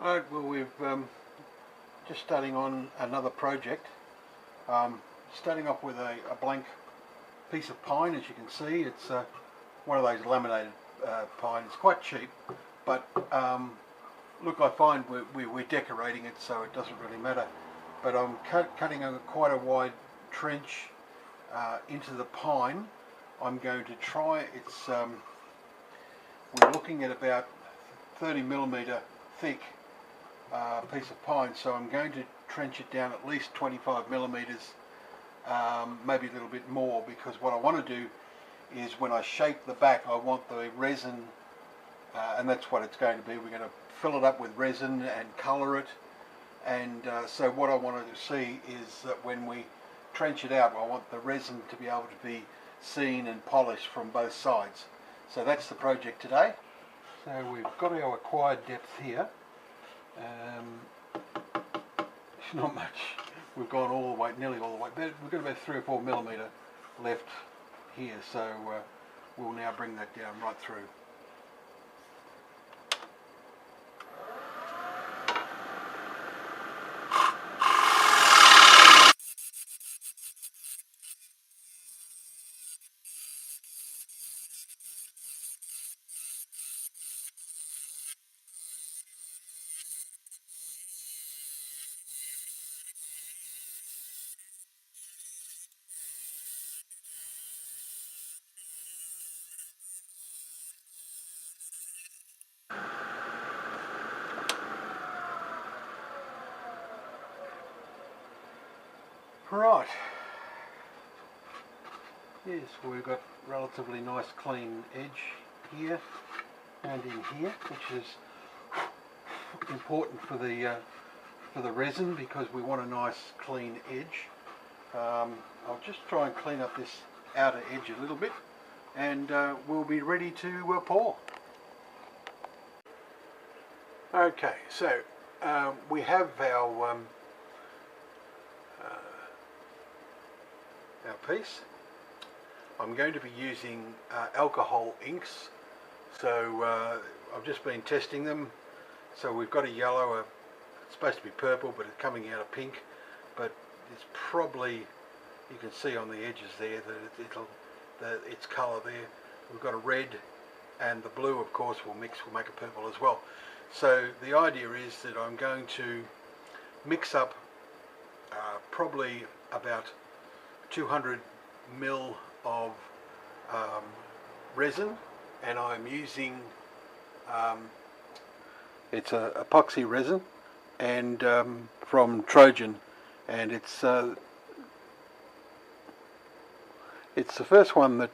Alright, well we've just starting on another project. Starting off with a blank piece of pine. As you can see, it's one of those laminated pine. It's quite cheap, but look, I find we're decorating it, so it doesn't really matter. But I'm cutting quite a wide trench into the pine. I'm going to try, we're looking at about 30mm thick piece of pine, so I'm going to trench it down at least 25mm, maybe a little bit more, because what I want to do is when I shape the back, I want the resin, and that's what it's going to be. We're going to fill it up with resin and colour it, and so what I wanted to see is that when we trench it out, I want the resin to be able to be seen and polished from both sides. So that's the project today. So we've got our acquired depth here. It's not much. We've gone all the way, nearly all the way, but we've got about 3 or 4mm left here, so we'll now bring that down right through. Right, yes, we've got relatively nice clean edge here and in here, which is important for the resin, because we want a nice clean edge. I'll just try and clean up this outer edge a little bit, and we'll be ready to pour. Okay, so we have our piece. I'm going to be using alcohol inks, so I've just been testing them. So we've got a yellow, it's supposed to be purple, but it's coming out of pink, but it's probably, you can see on the edges there that its colour there. We've got a red, and the blue of course will make a purple as well. So the idea is that I'm going to mix up probably about 200ml of resin, and I'm using it's a epoxy resin, and from Trojan, and it's the first one that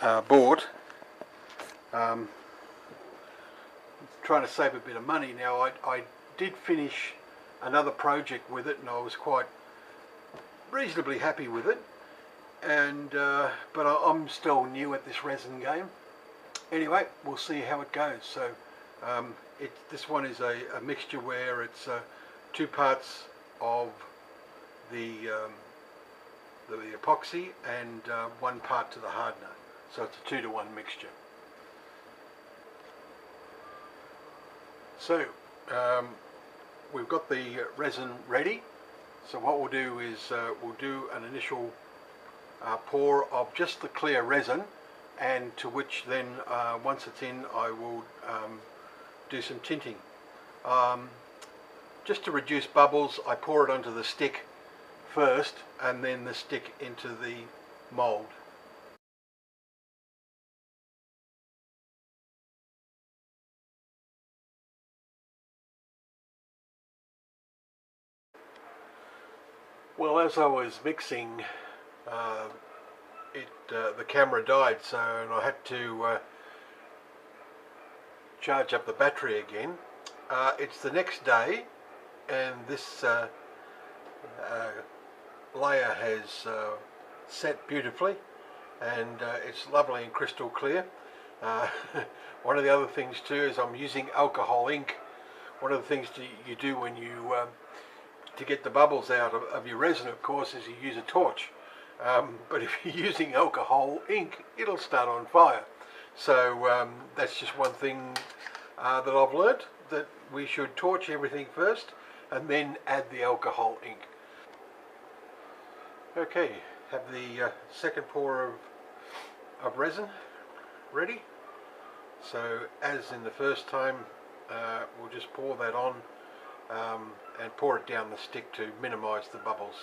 I've bought. Trying to save a bit of money now. I did finish another project with it, and I was quite reasonably happy with it, and but I'm still new at this resin game. Anyway, we'll see how it goes. So this one is a mixture where it's 2 parts of the epoxy and 1 part to the hardener, so it's a 2-to-1 mixture. So we've got the resin ready. So what we'll do is we'll do an initial pour of just the clear resin, and to which then once it's in, I will do some tinting. Just to reduce bubbles, I pour it onto the stick first, and then the stick into the mould. Well, as I was mixing, the camera died, so I had to charge up the battery again. It's the next day, and this layer has set beautifully, and it's lovely and crystal clear. One of the other things too is I'm using alcohol ink. One of the things you do when you to get the bubbles out of your resin, of course, is you use a torch. But if you're using alcohol ink, it'll start on fire. So that's just one thing that I've learnt that we should torch everything first and then add the alcohol ink. Okay, have the second pour of resin ready. So as in the first time, we'll just pour that on and pour it down the stick to minimise the bubbles.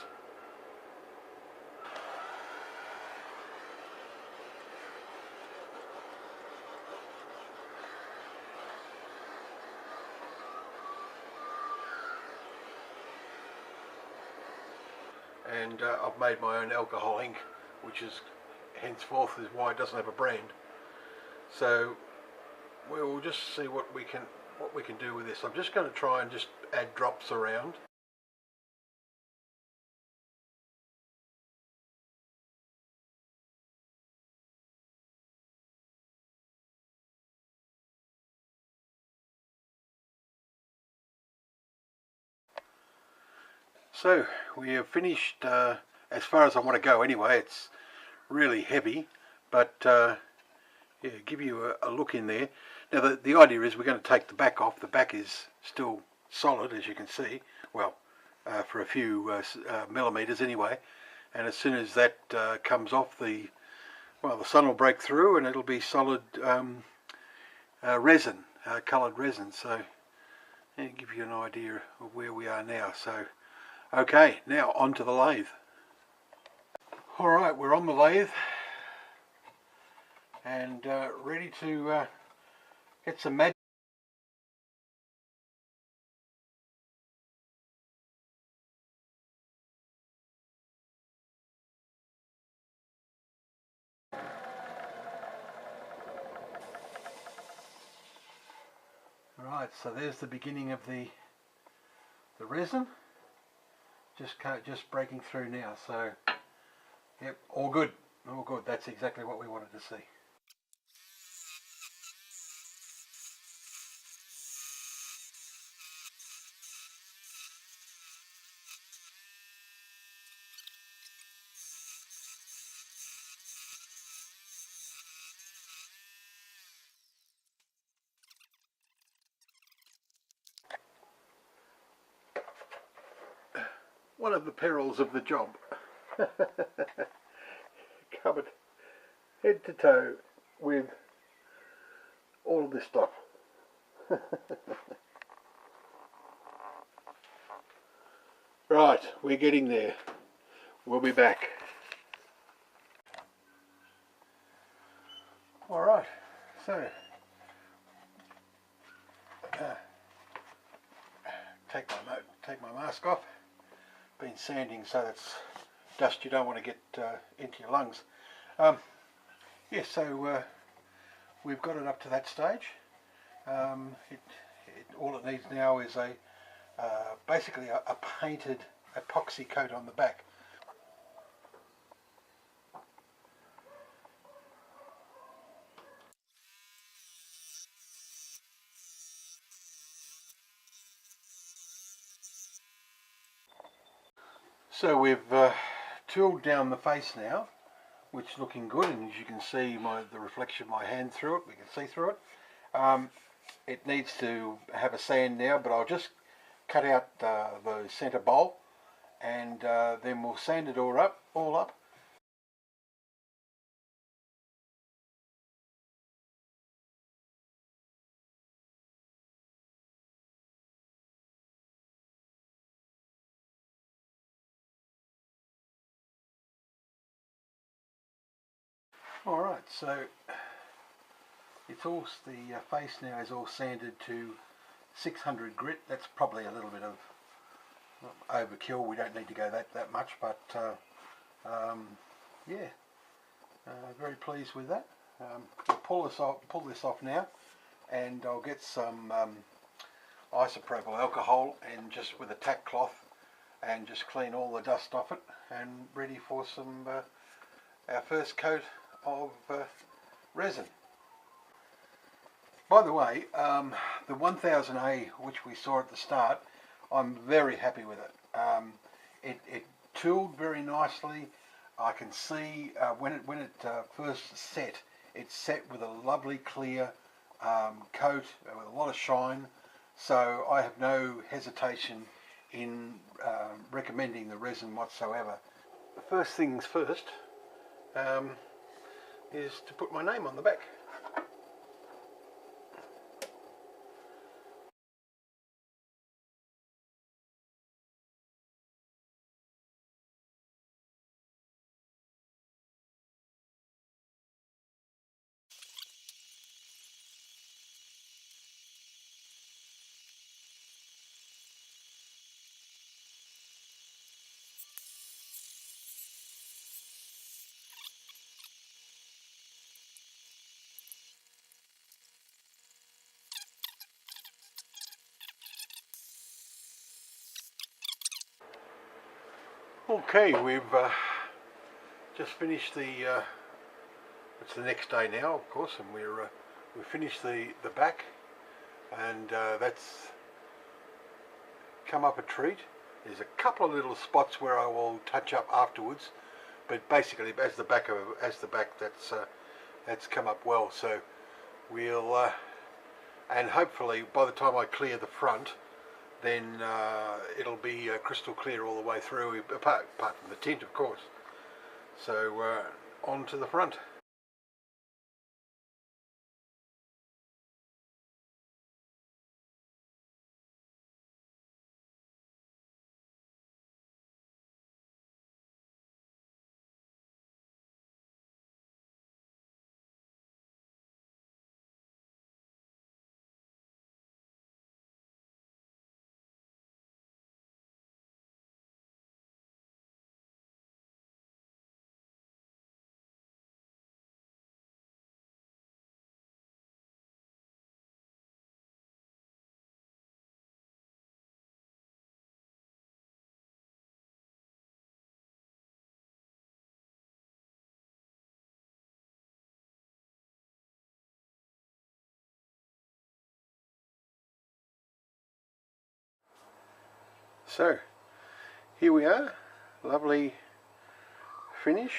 And I've made my own alcohol ink, which is henceforth is why it doesn't have a brand. So we'll just see what we can do with this. I'm just going to try and just add drops around. So we have finished as far as I want to go anyway. It's really heavy, but yeah, give you a look in there. Now the idea is we're going to take the back off. The back is still solid, as you can see, well, for a few millimeters anyway, and as soon as that comes off, the sun will break through and it'll be solid resin, coloured resin. So yeah, give you an idea of where we are now. So okay, now onto the lathe. Alright, we're on the lathe and ready to get some magic. Right, so there's the beginning of the resin, just breaking through now. So yep, all good, all good. That's exactly what we wanted to see. One of the perils of the job. Covered head to toe with all of this stuff. Right, we're getting there. We'll be back. Alright, so take my mask off. Been sanding, so that's dust you don't want to get into your lungs. Yeah, so we've got it up to that stage. All it needs now is basically a painted epoxy coat on the back. So we've tooled down the face now, which is looking good, and as you can see the reflection of my hand through it, we can see through it. It needs to have a sand now, but I'll just cut out the centre bowl and then we'll sand it all up. Alright, so it's the face now is all sanded to 600 grit. That's probably a little bit of overkill. We don't need to go that much, but yeah, very pleased with that. We'll pull this off now, and I'll get some isopropyl alcohol and just with a tack cloth and just clean all the dust off it, and ready for some our first coat of resin. By the way, the 1000A, which we saw at the start, I'm very happy with it. It tooled very nicely. I can see when it first set, it's set with a lovely clear coat with a lot of shine, so I have no hesitation in recommending the resin whatsoever. The first things first is to put my name on the back. Okay, we've just finished the. It's the next day now, of course, and we finished the back, and that's come up a treat. There's a couple of little spots where I will touch up afterwards, but basically as the back that's come up well. So we'll and hopefully by the time I clear the front, then it'll be crystal clear all the way through, apart from the tint, of course. So on to the front. So here we are, lovely finish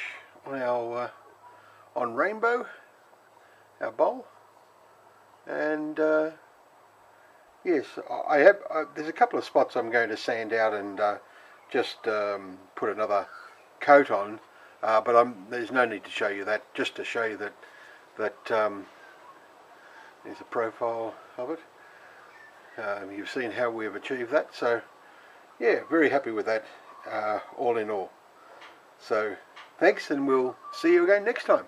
on our on Rainbow, our bowl, and yes, I have. There's a couple of spots I'm going to sand out and just put another coat on, but there's no need to show you that. Just to show you that there's a profile of it. You've seen how we've achieved that, so yeah, very happy with that, all in all. So thanks, and we'll see you again next time.